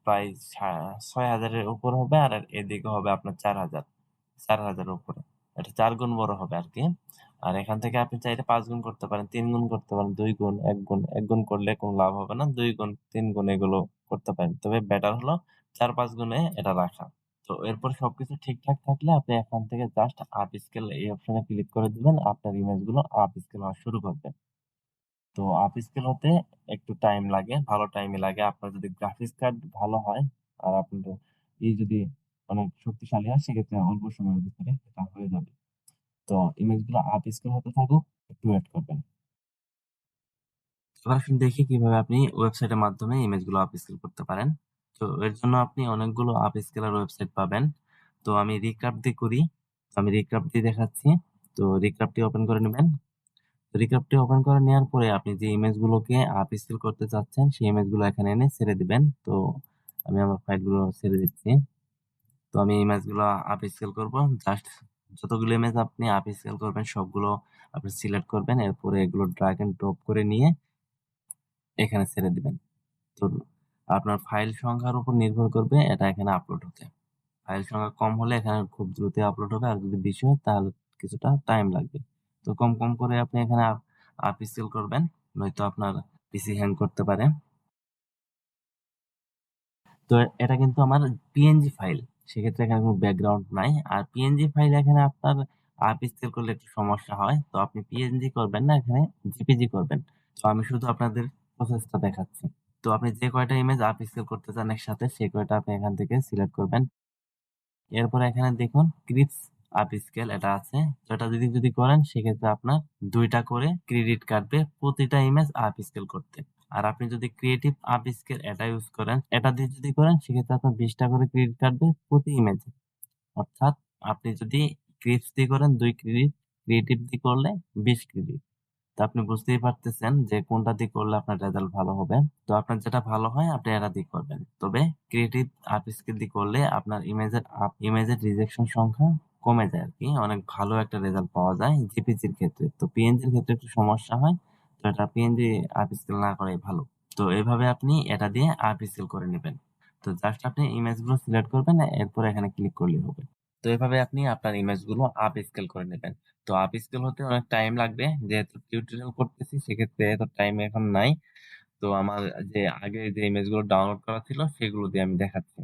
প্রায় 6000-এর উপর হবে, আর এদিকে হবে আপনার 4000-এর উপরে। এটা 4 গুণ বড় হবে আর কি। আর এখান থেকে আপনি চাইলে 5 গুণ করতে পারেন, 3 গুণ করতে পারেন, 2 গুণ, 1 গুণ করলে কোনো লাভ হবে না। 2 গুণ, 3 গুণ এগুলো করতে পারেন, তবে বেটার হলো 4-5 গুণে এটা রাখা। তো এরপর সবকিছু ঠিকঠাক থাকলে আপনি এখান থেকে জাস্ট আপ স্কেল এই অপশনে ক্লিক করে দিবেন, আপনার ইমেজ গুলো আপ স্কেল হওয়া শুরু করবে। তো আপ স্কেল হতে একটু টাইম লাগে, ভালো টাইমই লাগে। আপনার যদি গ্রাফিক্স কার্ড ভালো হয় আর আপনার এই যদি অনেক শক্তিশালী হয় সেক্ষেত্রে অল্প সময়ের ভিতরে এটা হয়ে যাবে। তো ইমেজ গুলো আপ স্কেল হতে থাকুক, একটু ওয়েট করবেন। এবার আসুন দেখি কিভাবে আপনি ওয়েবসাইটের মাধ্যমে ইমেজ গুলো আপ স্কেল করতে পারেন। তো এর জন্য আপনি অনেকগুলো আপ স্কেলার ওয়েবসাইট পাবেন। তো আমি রিক্রাফট দিয়ে করি, আমি রিক্রাফট দিয়ে দেখাচ্ছি। তো রিক্রাফটটি ওপেন করে নেবেন। রিক্রাফটটি ওপেন করে নেওয়ার পরে আপনি যে ইমেজ গুলোকে আপ স্কেল করতে চাচ্ছেন সেই ইমেজ গুলো এখানে এনে ছেড়ে দিবেন। তো আমি আমার ফাইলগুলো ছেড়ে দিচ্ছি। তো আমি ইমেজ গুলো আপ স্কেল করবো। জাস্ট যতগুলো ইমেজ আপনি আপ স্কেল করবেন সবগুলো আপনি সিলেক্ট করবেন, এরপরে এগুলো ড্র্যাগ এন্ড ড্রপ করে নিয়ে এখানে ছেড়ে দিবেন। তো আপনার ফাইল সংখ্যার উপর নির্ভর করবে এটা এখানে আপলোড হতে। ফাইল সংখ্যা কম হলে এখানে খুব দ্রুত আপলোড হবে, আর যদি বেশি হয় তাহলে কিছুটা টাইম লাগবে। তো কম কম করে আপনি এখানে আপ স্কেল করবেন, নয়তো আপনার পিসি হ্যাং করতে পারে। তো এটা কিন্তু আমার পিএনজি ফাইল, সেক্ষেত্রে এখানে কোনো ব্যাকগ্রাউন্ড নাই। আর পিএনজি ফাইল এখানে আপনার আপ স্কেল করলে একটু সমস্যা হয়, তো আপনি পিএনজি করবেন না, এখানে জেপিজি করবেন। তো আমি শুধু আপনাদের প্রসেসটা দেখাচ্ছি। তো আপনি যে কয়টা ইমেজ আপ স্কেল করতে চান একসাথে সেই কয়টা আপনি এখান থেকে সিলেক্ট করবেন। এরপর এখানে দেখুন ক্রিপস আপ স্কেল এটা আছে। তো এটা যদি করেন সেক্ষেত্রে আপনার 2টা করে ক্রেডিট কাটবে প্রতিটা ইমেজ আপ স্কেল করতে। আর আপনি যদি ক্রিয়েটিভ আপ স্কেল এটা ইউজ করেন, এটা দিয়ে যদি করেন সেক্ষেত্রে আপনার 20টা করে ক্রেডিট কাটবে প্রতি ইমেজে। অর্থাৎ আপনি যদি ক্রিপস দিয়ে করেন 2 ক্রেডিট, ক্রিয়েটিভ দিয়ে করলে 20 ক্রেডিট। তো আপনি বুঝতেই পারতেছেন যে কোনটা দিয়ে করলে আপনার রেজাল্ট ভালো হবে। তো আপনার যেটা ভালো হয় আপনি এটা দিয়ে করবেন। তবে ক্রিয়েটিভ আপ স্কিল দিয়ে করলে আপনার ইমেজের রিজেকশন সংখ্যা কমে যায় আর কি, অনেক ভালো একটা রেজাল্ট পাওয়া যায় জেপিজির ক্ষেত্রে। তো পিএনজির ক্ষেত্রে একটু সমস্যা হয়, তো এটা পিএনজি আপ স্কিল না করাই ভালো। তো এভাবে আপনি এটা দিয়ে আপ স্কিল করে নেবেন। তো জাস্ট আপনি ইমেজগুলো সিলেক্ট করবেন, এরপর এখানে ক্লিক করলেই হবে। তো এভাবে আপনি আপনার ইমেজগুলো আপ স্কেল করে নেবেন। তো আপ স্কেল হতে অনেক টাইম লাগবে, যেহেতু টিউটোরিয়াল করতেছি সেক্ষেত্রে এত টাইম এখন নাই। তো আমার যে আগে যে ইমেজগুলো ডাউনলোড করা ছিল সেগুলো দিয়ে আমি দেখাচ্ছি।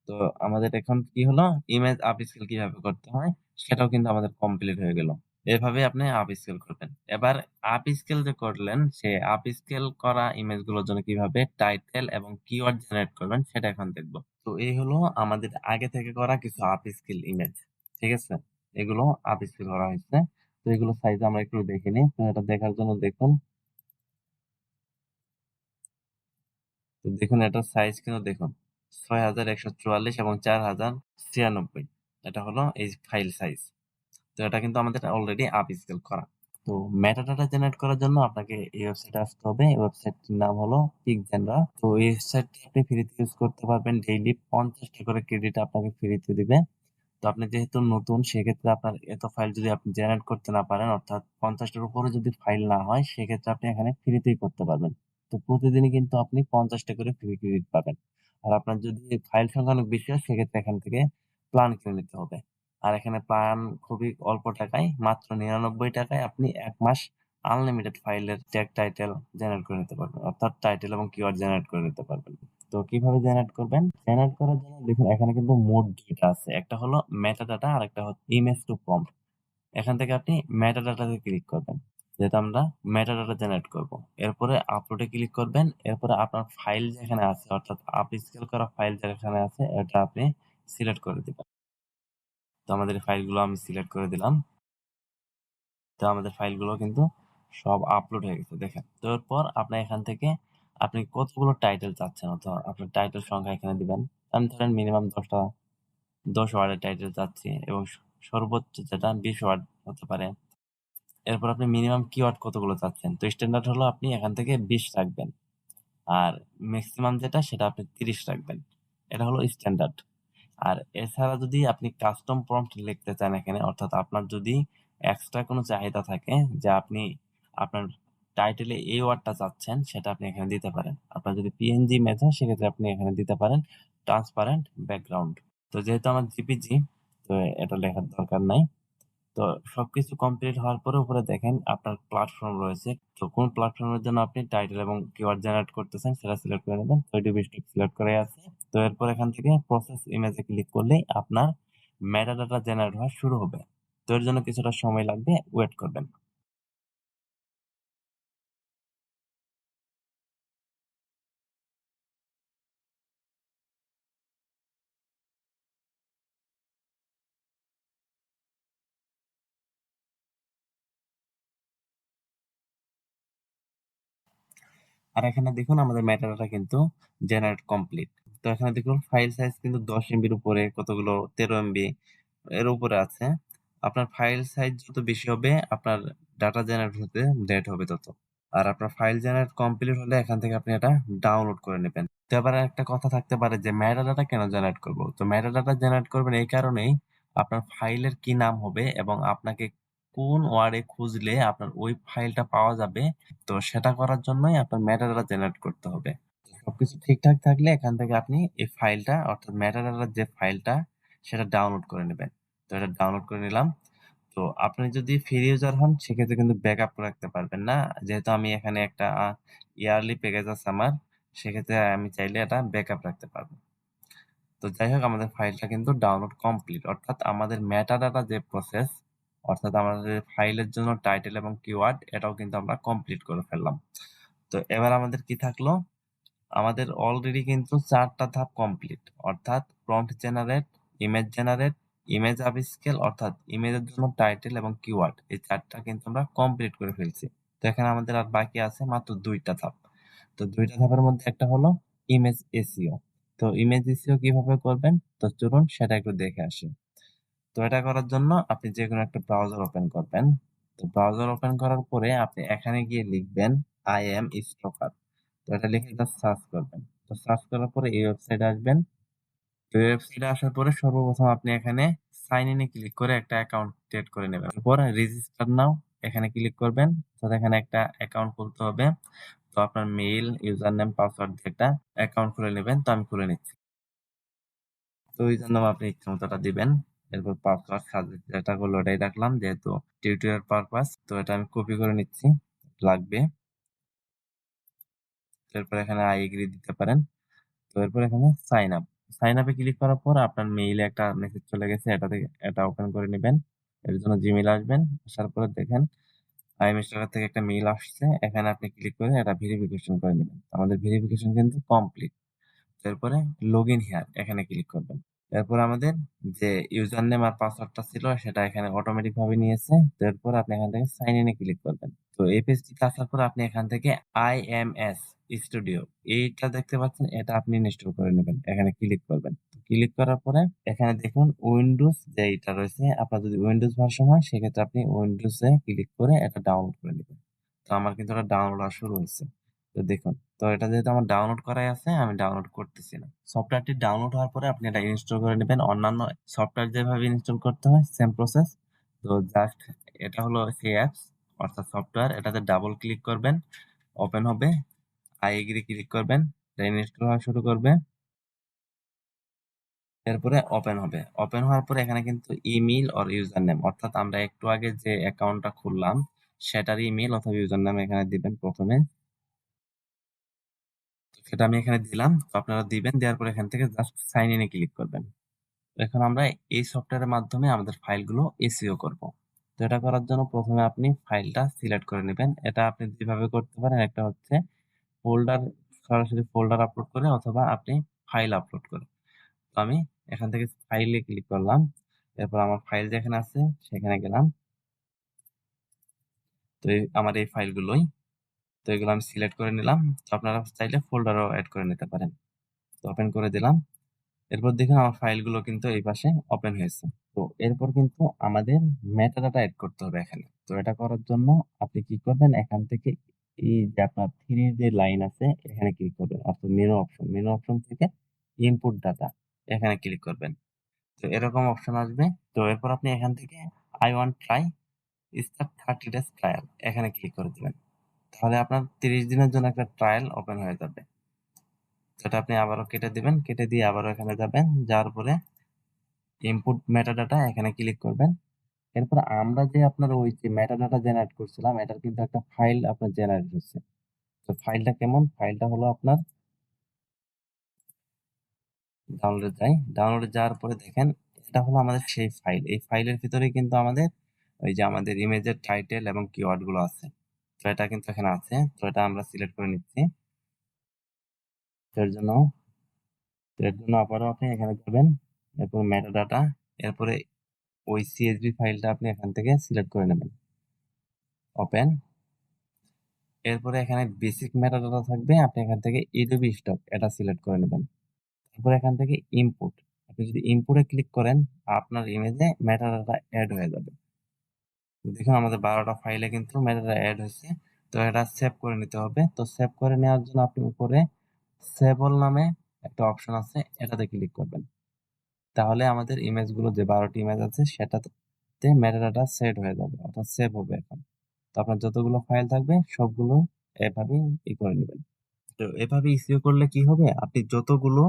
তো আমাদের এখন কি হলো, ইমেজ আপ স্কেল কিভাবে করতে হয় সেটাও কিন্তু আমাদের কমপ্লিট হয়ে গেল। এভাবে আপনি আপ স্কেল করবেন। এবার আপ স্কেল যে করলেন সে আপ স্কেল করা ইমেজ গুলোর জন্য কিভাবে টাইটেল এবং কিওয়ার্ড জেনারেট করবেন সেটা এখন দেখবো। তো এই হলো আমাদের আগে থেকে করা কিছু আপ স্কেল ইমেজ। ঠিক আছে, এগুলো আপ স্কেল করা হয়েছে। তো এগুলো সাইজ আমরা একটু দেখে নিই। তো এটা দেখার জন্য দেখুন, তো দেখুন এটার সাইজ কিন্তু দেখুন 6144 এবং 4096। এটা হলো এই ফাইল সাইজ। তো এটা কিন্তু আমাদের অলরেডি আপ স্কেল করা। তো মেটাডাটা জেনারেট করার জন্য আপনাকে এই ওয়েবসাইটে আসতে হবে। এই ওয়েবসাইটটির নাম হলো পিকজেনরা। তো এই ওয়েবসাইটটি আপনি ফ্রিতে ইউজ করতে পারবেন, ডেইলি 50টা করে ক্রেডিট আপনাকে ফ্রিতে দিবে। তো আপনি যেহেতু নতুন সেক্ষেত্রে আপনার এত ফাইল যদি আপনি জেনারেট করতে না পারেন, অর্থাৎ 50টার উপরে যদি ফাইল না হয় সেক্ষেত্রে আপনি এখানে ফ্রিতেই করতে পারবেন। তো প্রতিদিনই কিন্তু আপনি 50টা করে ফ্রি ক্রেডিট পাবেন। আর আপনার যদি ফাইল সংখ্যা অনেক বেশি হয় সেক্ষেত্রে এখান থেকে প্ল্যান কিনে নিতে হবে। আর এখানে প্ল্যান খুবই অল্প টাকায়, মাত্র 99 টাকায় আপনি 1 মাস আনলিমিটেড ফাইলের ট্যাগ টাইটেল জেনারেট করে নিতে পারবেন, অর্থাৎ টাইটেল এবং কিওয়ার্ড জেনারেট করে নিতে পারবেন। তো কিভাবে জেনারেট করবেন? জেনারেট করার জন্য দেখুন এখানে কিন্তু মোড দুইটা আছে, একটা হলো মেটা ডাটা আর একটা হচ্ছে ইমেজ টু প্রম্পট। এখান থেকে আপনি মেটা ডাটাতে ক্লিক করবেন। যেহেতু আমরা মেটাডাটা জেনারেট করব। এরপরে আপলোডে ক্লিক করবেন। এরপরে আপনার ফাইল যেখানে আছে অর্থাৎ আপস্কেল করা ফাইল যেখানে আছে এটা আপনি সিলেক্ট করে দিবেন। তো আমাদের এই ফাইলগুলো আমি সিলেক্ট করে দিলাম। তো আমাদের ফাইলগুলো কিন্তু সব আপলোড হয়ে গেছে দেখেন। তো এরপর আপনার এখান থেকে আপনি কতগুলো টাইটেল চাচ্ছেন অথবা আপনার টাইটেল সংখ্যা এখানে দিবেন। আমি ধরেন মিনিমাম 10 ওয়ার্ডের টাইটেল চাচ্ছি এবং সর্বোচ্চ যেটা 20 ওয়ার্ড হতে পারে। এরপর আপনি মিনিমাম কিওয়ার্ড কতগুলো চাচ্ছেন। তো স্ট্যান্ডার্ড হলো আপনি এখান থেকে 20 রাখবেন। আর ম্যাক্সিমাম যেটা সেটা আপনি 30 রাখবেন। এটা হলো স্ট্যান্ডার্ড। আর এছাড়া যদি আপনি কাস্টম প্রম্পট লিখতে চান এখানে অর্থাৎ আপনার যদি এক্সট্রা কোনো চাহিদা থাকে যে আপনি আপনার টাইটেলে এই ওয়ার্ডটা চাচ্ছেন সেটা আপনি এখানে দিতে পারেন। আপনার যদি পিএনজি ইমেজ হয় সেক্ষেত্রে আপনি এখানে দিতে পারেন ট্রান্সপারেন্ট ব্যাকগ্রাউন্ড। তো যেহেতু আমার জিপিজি তো এটা লেখার দরকার নাই। তো সবকিছু কমপ্লিট হওয়ার পরে উপরে দেখেন আপনার প্ল্যাটফর্ম রয়েছে। তো কোন প্ল্যাটফর্মের জন্য আপনি টাইটেল এবং কিওয়ার্ড জেনারেট করতেছেন সেটা সিলেক্ট করে নেবেন। তো এটি বেশি সিলেক্ট করে আছে। তো এরপর এখান থেকে প্রসেস ইমেজে ক্লিক করলেই আপনার মেটাডাটা জেনারেট হওয়া শুরু হবে। তো এর জন্য কিছুটা সময় লাগবে, ওয়েট করবেন। আর এখানে দেখুন আমাদের মেটাডাটা কিন্তু জেনারেট কমপ্লিট। তো এখানে দেখুন ফাইল সাইজ কিন্তু 10 এমবির উপরে, কতগুলো 13 এমবি এর উপরে আছে। আপনার ফাইল সাইজ যত বেশি হবে আপনার ডাটা জেনারেট হতে লেট হবে তত। আর আপনার ফাইল জেনারেট কমপ্লিট হলে এখান থেকে আপনি এটা ডাউনলোড করে নেবেন। তো এবার একটা কথা থাকতে পারে যে মেটাডাটা কেন জেনারেট করব। তো মেটাডাটা জেনারেট করবেন এই কারণেই আপনার ফাইলের কি নাম হবে এবং আপনাকে কোন ওয়ার্ডে খুঁজলে আপনার ওই ফাইলটা পাওয়া যাবে। তো সেটা করার জন্যই আপনার মেটাডাটা জেনারেট করতে হবে। সবকিছু ঠিকঠাক থাকলে এখান থেকে আপনি এই ফাইলটা অর্থাৎ মেটাডাটার যে ফাইলটা সেটা ডাউনলোড করে নেবেন। তো এটা ডাউনলোড করে নিলাম। তো আপনি যদি ফ্রি ইউজার হন সেক্ষেত্রে কিন্তু ব্যাকআপ রাখতে পারবেন না। যেহেতু আমি এখানে একটা ইয়ারলি প্যাকেজ আছে আমার, সেক্ষেত্রে আমি চাইলে এটা ব্যাকআপ রাখতে পারবো। তো যাই হোক আমাদের ফাইলটা কিন্তু ডাউনলোড কমপ্লিট অর্থাৎ আমাদের মেটাডাটা যে প্রসেস অর্থাৎ আমাদের ফাইলের জন্য টাইটেল এবং কিওয়ার্ড এটাও কিন্তু আমরা কমপ্লিট করে ফেললাম। তো এবার আমাদের কি থাকলো, আমাদের অলরেডি কিন্তু 4টা ধাপ কমপ্লিট অর্থাৎ prompt generate, image generate, image upscale অর্থাৎ ইমেজের জন্য টাইটেল এবং কিওয়ার্ড এই 4টা কিন্তু আমরা কমপ্লিট করে ফেলছি। তো এখানে আমাদের আর বাকি আছে মাত্র 2টা ধাপ। তো 2টা ধাপের মধ্যে একটা হলো ইমেজ এসইও। তো ইমেজ এসইও কিভাবে করবেন তো চলুন সেটা একটু দেখে আসি। তো এটা করার জন্য আপনি যে কোনো একটা ব্রাউজার ওপেন করবেন। তো ব্রাউজার ওপেন করার পরে আপনি এখানে গিয়ে লিখবেন আই এম স্টকার। তো এটা লিখে জাস্ট সার্চ করবেন। তো সার্চ করার পরে এই ওয়েবসাইটে আসবেন। তো এই ওয়েবসাইটে আসার পরে সর্বপ্রথম আপনি এখানে সাইন ইন এ ক্লিক করে একটা অ্যাকাউন্ট ক্রিয়েট করে নেবেন। এরপর রেজিস্টার নাও এখানে ক্লিক করবেন। তো এখানে একটা অ্যাকাউন্ট খুলতে হবে। তো আপনার মেইল, ইউজার নেম, পাসওয়ার্ড দিয়ে একটা অ্যাকাউন্ট খুলে নেবেন। তো আমি খুলে নিচ্ছি। তো ইউজার নাম আপনি ইচ্ছে মতোটা দিবেন। এরপর পাসওয়ার্ড যেটা করলো ওটাই রাখলাম যেহেতু টিউটোরিয়াল পারপাস। তো এটা আমি কপি করে নিচ্ছি, লাগবে। এরপর এখানে আই এগ্রি দিতে পারেন। তো এরপর এখানে সাইন আপ, সাইন আপে ক্লিক করার পর আপনার মেইলে একটা মেসেজ চলে গেছে, এটা থেকে এটা ওপেন করে নেবেন। এর জন্য জিমেইল আসবেন। আসার পরে দেখেন আইএম স্টার থেকে একটা মেইল আসছে, এখানে আপনি ক্লিক করে এটা ভেরিফিকেশন করে নেবেন। আমাদের ভেরিফিকেশন কিন্তু কমপ্লিট। এরপরে লগ ইন হিয়ার এখানে ক্লিক করবেন। এরপর আমাদের যে ইউজার নেম আর পাসওয়ার্ডটা ছিল সেটা এখানে অটোমেটিক ভাবে নিয়েছে। তো এরপর আপনি এখান থেকে সাইন ইন এ ক্লিক করবেন। তো এই পেজটিতে আসার পর আপনি এখান থেকে আইএমএস স্টুডিও এইটা দেখতে পাচ্ছেন, এটা আপনি ইনস্টল করে নেবেন। এখানে ক্লিক করবেন। ক্লিক করার পরে এখানে দেখুন উইন্ডোজ যে এটা রয়েছে, আপনার যদি উইন্ডোজ ভার্সন হয় সেক্ষেত্রে আপনি উইন্ডোজে ক্লিক করে এটা ডাউনলোড করে নেবেন। তো আমার কিন্তু এটা ডাউনলোড হওয়া শুরু হয়েছে। তো দেখুন, তো এটা যেহেতু আমার ডাউনলোড করাই আছে আমি ডাউনলোড করতেছি না। সফটওয়্যারটি ডাউনলোড হওয়ার পরে আপনি এটা ইনস্টল করে নেবেন। অন্যান্য সফটওয়্যার যেভাবে ইনস্টল করতে হয় সেম প্রসেস। তো জাস্ট এটা হলো সেই অ্যাপস অর্থাৎ সফটওয়্যার, এটাতে ডাবল ক্লিক করবেন, ওপেন হবে, আই এগ্রি ক্লিক করবেন, এটা ইনস্টল হওয়া শুরু করবে। এরপরে ওপেন হবে। ওপেন হওয়ার পরে এখানে কিন্তু ইমেইল অর ইউজার নেম অর্থাৎ আমরা একটু আগে যে অ্যাকাউন্টটা খুললাম সেটার ইমেইল অথবা ইউজার নেম এখানে দিবেন প্রথমে। সেটা আমি এখানে দিলাম। তো আপনারা দিবেন, দেওয়ার পর এখান থেকে জাস্ট সাইন ইন এ ক্লিক করবেন। এখন আমরা এই সফটওয়্যারের মাধ্যমে আমাদের ফাইলগুলো এসইও করব। তো এটা করার জন্য প্রথমে আপনি ফাইলটা সিলেক্ট করে নেবেন। এটা আপনি যেভাবে করতে পারেন, একটা হচ্ছে ফোল্ডার, সরাসরি ফোল্ডার আপলোড করে অথবা আপনি ফাইল আপলোড করে। তো আমি এখান থেকে ফাইলে ক্লিক করলাম। এরপর আমার ফাইল যেখানে আছে সেখানে গেলাম। তো আমার এই ফাইলগুলোই, তো এগুলো আমি সিলেক্ট করে নিলাম। তো আপনারা চাইলে ফোল্ডারও অ্যাড করে নিতে পারেন। তো ওপেন করে দিলাম। এরপর দেখুন আমার ফাইলগুলো কিন্তু এই পাশে ওপেন হয়েছে। তো এরপর কিন্তু আমাদের মেটাডাটা এড করতে হবে এখানে। তো এটা করার জন্য আপনি কি করবেন, এখান থেকে এই যে আপনার 3 যে লাইন আছে এখানে ক্লিক করবেন, অর্থাৎ মেনু অপশন থেকে ইনপুট ডাটা এখানে ক্লিক করবেন। তো এরকম অপশন আসবে। তো এরপর আপনি এখান থেকে I want try start 30 days trial এখানে ক্লিক করে দিবেন। তাহলে আপনার 30 দিনের জন্য একটা ট্রায়াল ওপেন হয়ে যাবে। সেটা আপনি আবারও কেটে দিবেন, কেটে দিয়ে আবারও এখানে যাবেন, যাওয়ার পরে ইনপুট মেটাডাটা এখানে ক্লিক করবেন। এরপর আমরা যে আপনার ওই যে মেটাডাটা জেনারেট করছিলাম এটার কিন্তু একটা ফাইল আপনার জেনারেট হচ্ছে। তো ফাইলটা কেমন? ফাইলটা হলো আপনার ডাউনলোডে যাই। ডাউনলোডে যাওয়ার পরে দেখেন এটা হলো আমাদের সেই ফাইল। এই ফাইলের ভিতরেই কিন্তু আমাদের ওই যে আমাদের ইমেজের টাইটেল এবং কিওয়ার্ড গুলো আছে। তো এটা কিন্তু এখানে আছে। তো এটা আমরা সিলেক্ট করে নিচ্ছি। তো এর জন্য আবারও আপনি এখানে যাবেন। এরপর মেটাডাটা, এরপরে ওই CSV ফাইলটা আপনি এখান থেকে সিলেক্ট করে নেবেন। ওপেন। এরপরে এখানে বেসিক মেটাডাটা থাকবে। আপনি এখান থেকে Adobe Stock এটা সিলেক্ট করে নেবেন। তারপরে এখান থেকে ইনপুট। আপনি যদি ইনপুটে ক্লিক করেন আপনার ইমেজে মেটাডাটা এড হয়ে যাবে। দেখুন আমাদের 12টা ফাইলে কিন্তু মেটাডাটা এড হয়েছে। তো এটা সেভ করে নিতে হবে। তো সেভ করে নেওয়ার জন্য আপনি উপরে সেভ অল নামে একটা অপশন আছে, এটাতে ক্লিক করবেন। তাহলে আমাদের ইমেজগুলো যে 12টি ইমেজ আছে সেটাতে মেটাডাটা সেট হয়ে যাবে, অর্থাৎ সেভ হবে এখন। তো আপনার যতগুলো ফাইল থাকবে সবগুলো এভাবেই করে নেবেন। তো এভাবে ইসিও করলে কি হবে, আপনি যতগুলো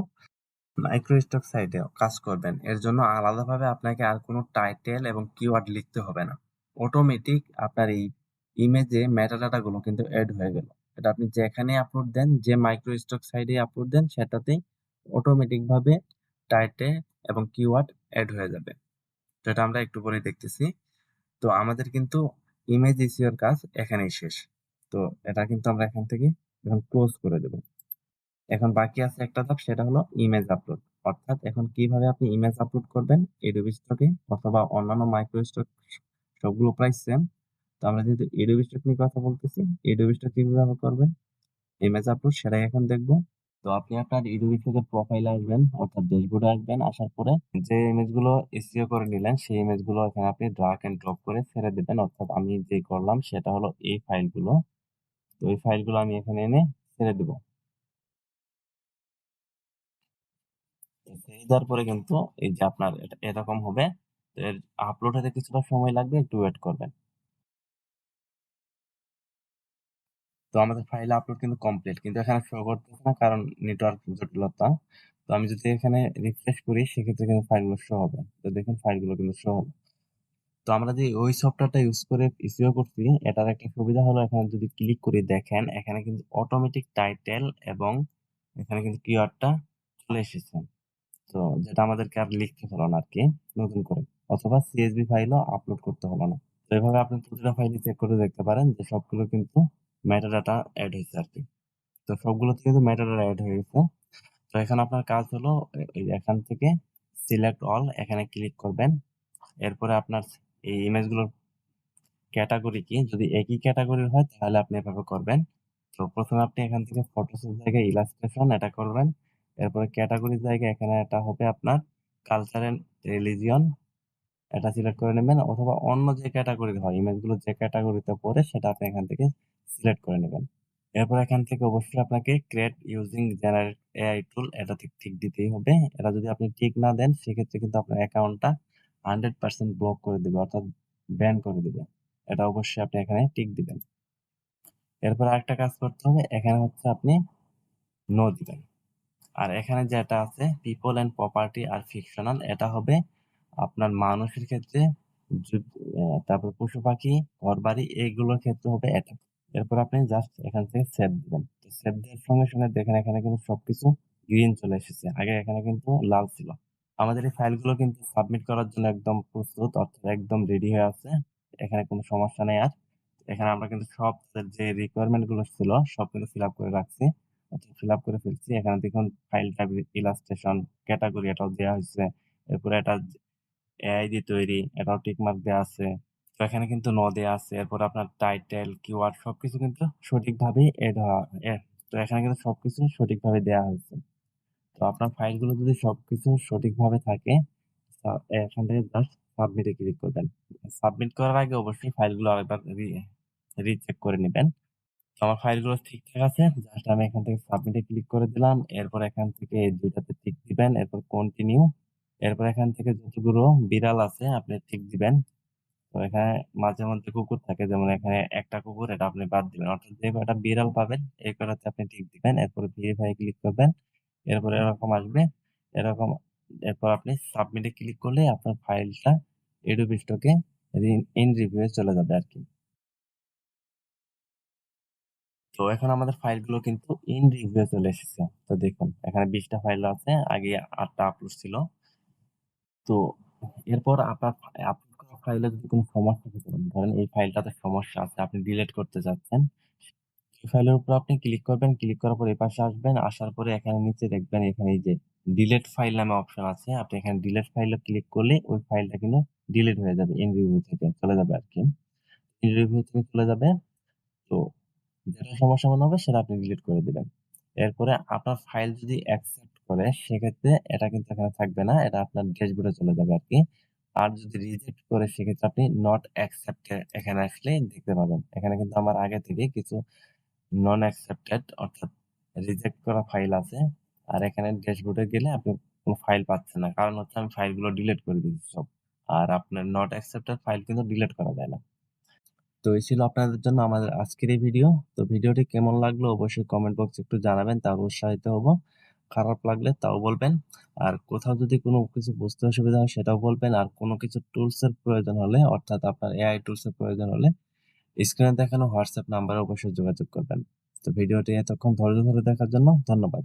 মাইক্রো স্টক সাইটে কাজ করবেন এর জন্য আলাদাভাবে আপনাকে আর কোনো টাইটেল এবং কিওয়ার্ড লিখতে হবে না। অটোমেটিক আপনার এই ইমেজে মেটাডাটা গুলো কিন্তু এড হয়ে গেল। এটা আপনি যেখানে আপলোড দেন, যে মাইক্রো স্টক সাইটে আপলোড দেন সেটাতেই অটোমেটিক ভাবে টাইটেল এবং কিওয়ার্ড এড হয়ে যাবে। তো এটা আমরা একটু পরেই দেখতেছি। তো আমাদের কিন্তু ইমেজ ইসিওর কাজ এখানেই শেষ। তো এটা কিন্তু আমরা এখান থেকে এখন ক্লোজ করে দেব। এখন বাকি আছে একটা ধাপ, সেটা হলো ইমেজ আপলোড। অর্থাৎ এখন কিভাবে আপনি ইমেজ আপলোড করবেন এডোবি স্টকে অথবা অন্যান্য মাইক্রো স্টক, সবগুলো প্রায় সেম। তো আমরা যেহেতু এডোবি স্টক নিয়ে কথা বলতেছি, এডোবি স্টক কিভাবে করবেন ইমেজ আপলোড সেটাই এখন দেখবো। তো আপনি আপনার এডোবি স্টকের প্রোফাইলে আসবেন, অর্থাৎ ড্যাশবোর্ডে আসবেন। আসার পরে যে ইমেজগুলো এসইও করে নিলেন সেই ইমেজগুলো এখানে আপনি ড্রাগ এন্ড ড্রপ করে ছেড়ে দিবেন। অর্থাৎ আমি যে করলাম সেটা হলো এই ফাইলগুলো। তো এই ফাইলগুলো আমি এখানে এনে ছেড়ে দিব। ছেড়ে দেওয়ার পরে কিন্তু এই যে আপনার এটা এরকম হবে। তো এর আপলোড হতে কিছুটা সময় লাগবে, একটু ওয়েট করবেন। তো আমাদের ফাইল আপলোড কিন্তু কমপ্লিট, কিন্তু এখানে শো করতেছে না কারণ নেটওয়ার্ক জটিলতা। তো আমি যদি এখানে রিফ্রেশ করি সেক্ষেত্রে কিন্তু ফাইলগুলো শো হবে। তো দেখুন ফাইলগুলো কিন্তু শো হবে। তো আমরা যে ওই সফটওয়্যারটা ইউজ করে ইসিও করছি এটার একটা সুবিধা হলো এখানে যদি ক্লিক করি দেখেন এখানে কিন্তু অটোমেটিক টাইটেল এবং এখানে কিন্তু কিওয়ার্ডটা চলে এসেছে। তো যেটা আমাদেরকে আর লিখতে হলো না আরকি নতুন করে, অথবা CSV ফাইলও আপলোড করতে হলো না। তো এভাবে আপনি প্রতিটা ফাইলই চেক করে দেখতে পারেন যে সবগুলো কিন্তু মেটাডাটা এড হয়েছে আরকি। তো সবগুলোতে কিন্তু মেটাডাটা এড হয়ে গেছে। তো এখন আপনার কাজ হলো এই এখান থেকে সিলেক্ট অল এখানে ক্লিক করবেন। এরপরে আপনার এই ইমেজগুলোর ক্যাটাগরি কি, যদি একই ক্যাটাগরির হয় তাহলে আপনি এভাবে করবেন। তো প্রথমে আপনি এখান থেকে ফটোসের জায়গায় ইলাস্ট্রেশন এটা করবেন। এরপরে ক্যাটাগরির জায়গায় এখানে এটা হবে আপনার কালচার এন্ড রিলিজিয়ন, এটা সিলেক্ট করে নেবেন, অথবা অন্য যে ক্যাটাগরির হয় ইমেজগুলো যে ক্যাটাগরিতে পড়ে সেটা আপনি এখান থেকে সিলেক্ট করে নেবেন। এরপর এখান থেকে অবশ্যই আপনাকে ক্রিয়েট ইউজিং জেনারেট এআই টুল এটা ঠিক দিতেই হবে। এটা যদি আপনি ঠিক না দেন সেক্ষেত্রে কিন্তু আপনার অ্যাকাউন্টটা 100% ব্লক করে দিবে, অর্থাৎ ব্যান করে দিবে। এটা অবশ্যই আপনি এখানে টিক দিবেন। এরপর আরেকটা কাজ করতে হবে, এখানে হচ্ছে আপনি নো দিবেন। আর এখানে যেটা আছে পিপল এন্ড প্রপার্টি আর ফিকশনাল, এটা হবে আপনার মানুষের ক্ষেত্রে, তারপর পশু পাখি, ঘর বাড়ি এইগুলোর ক্ষেত্রে হবে এটা। এরপর আপনি জাস্ট এখান থেকে সেভ দিবেন। সেভ দেওয়ার সঙ্গে সঙ্গে দেখেন এখানে কিন্তু সবকিছু গ্রিন চলে এসেছে, আগে এখানে কিন্তু লাল ছিল। আমাদের এই ফাইলগুলো কিন্তু সাবমিট করার জন্য একদম প্রস্তুত, অর্থাৎ একদম রেডি হয়ে আছে। এখানে কোনো সমস্যা নেই আর। এখানে আমরা কিন্তু সব যে রিকোয়ারমেন্ট গুলো ছিল সব কিন্তু ফিল আপ করে রাখছি। অর্থাৎ ফিল আপ করে ফেলছি। এখানে দেখুন ফাইল টাইপ, ইলাস্ট্রেশন, ক্যাটেগরি এটাও দেয়া হইছে। এরপরে এটা এআই দিয়ে তৈরি, এটাও টিক মার্ক দেয়া আছে। তো এখানে কিন্তু দেয়া আছে। এরপর আপনার টাইটেল, কিওয়ার্ড সবকিছু কিন্তু সঠিকভাবেই এড হওয়া এ তো এখানে কিন্তু সবকিছু সঠিকভাবে দেয়া হয়েছে। তো আপনার ফাইলগুলো যদি সবকিছু সঠিকভাবে থাকে, আ এখান থেকে জাস্ট সাবমিট এ ক্লিক করবেন। সাবমিট করার আগে অবশ্যই ফাইলগুলো আরেকবার রিচেক করে নিবেন। তো আমার ফাইলগুলো ঠিকঠাক আছে। জাস্ট আমি এখান থেকে সাবমিট এ ক্লিক করে দিলাম। এরপর এখান থেকে এই ২ টাতে টিক দিবেন। এরপর কন্টিনিউ। এরপর এখান থেকে যতগুলো বিড়াল আছে আপনি টিক দিবেন। তো এখানে মাঝে মধ্যে কুকুর থাকে, যেমন এখানে একটা কুকুর, এটা আপনি বাদ দিবেন। অর্থাৎ যে কয়টা বিড়াল পাবেন এই কয়টাতে আপনি টিক দিবেন। এরপরে ভেরিফাই ক্লিক করবেন। এরপরে এরকম আসবে। এরকম এরপর আপনি সাবমিট এ ক্লিক করলে আপনার ফাইলটা Adobe Stock এ ইন রিভিউ এ চলে যাবে আরকি। তো এখন আমাদের ফাইলগুলো কিন্তু ইন রিভিউ এ চলে এসেছে। তো দেখুন এখানে ২০ টা ফাইল আছে। আগে ৮ টা আপলোড ছিল। তো এরপর আপনার আপলোড করা ফাইলে যদি কোনো সমস্যা থাকে, ধরেন এই ফাইলটাতে সমস্যা আছে, আপনি ডিলিট করতে চাচ্ছেন। সেই ফাইলের উপর আপনি ক্লিক করবেন। ক্লিক করার পর এপাশে আসবেন। আসার পরে এখানে নিচে দেখবেন এখানে এই যে ডিলিট ফাইল নামে অপশন আছে। আপনি এখানে ডিলিট ফাইলে ক্লিক করলে ওই ফাইলটা কিন্তু ডিলিট হয়ে যাবে। ইন রিভিউ থেকে চলে যাবে আরকি। ইন রিভিউ থেকে চলে যাবে। তো যেটা সমস্যা মনে হবে সেটা আপনি ডিলিট করে দিবেন। এরপরে আপনার ফাইল যদি অ্যাকসেপ্ট করে সেক্ষেত্রে এটা কিন্তু এখানে থাকবে না। এটা আপনার ড্যাশবোর্ডে চলে যাবে আরকি। আর যদি রিজেক্ট করে সেক্ষেত্রে আপনি নট অ্যাকসেপ্টেড এখানে আসলেই দেখতে পাবেন। এখানে কিন্তু আমার আগে থেকেই কিছু নন অ্যাকসেপ্টেড অর্থাৎ রিজেক্ট করা ফাইল আছে। আর এখানে ড্যাশবোর্ডে গেলে আপনি কোন ফাইল পাচ্ছেন না। কারণ হচ্ছে আমি ফাইলগুলো ডিলিট করে দিয়েছি সব। আর আপনার নট অ্যাকসেপ্টেড ফাইল কিন্তু ডিলিট করা যায় না। তো এই ছিল আপনাদের জন্য আমাদের আজকের এই ভিডিও। তো ভিডিওটি কেমন লাগলো অবশ্যই কমেন্ট বক্সে একটু জানাবেন, তাহলে উৎসাহিত হব। খারাপ লাগলে তাও বলবেন। আর কোথাও যদি কোনো কিছু বুঝতে অসুবিধা হয় সেটাও বলবেন। আর কোনো কিছু টুলস এর প্রয়োজন হলে, অর্থাৎ আপনার এআই টুলস এর প্রয়োজন হলে স্ক্রিনে দেখানো হোয়াটসঅ্যাপ নাম্বারে অবশ্যই যোগাযোগ করবেন। তো ভিডিওটি এতক্ষণ ধৈর্য ধরে দেখার জন্য ধন্যবাদ।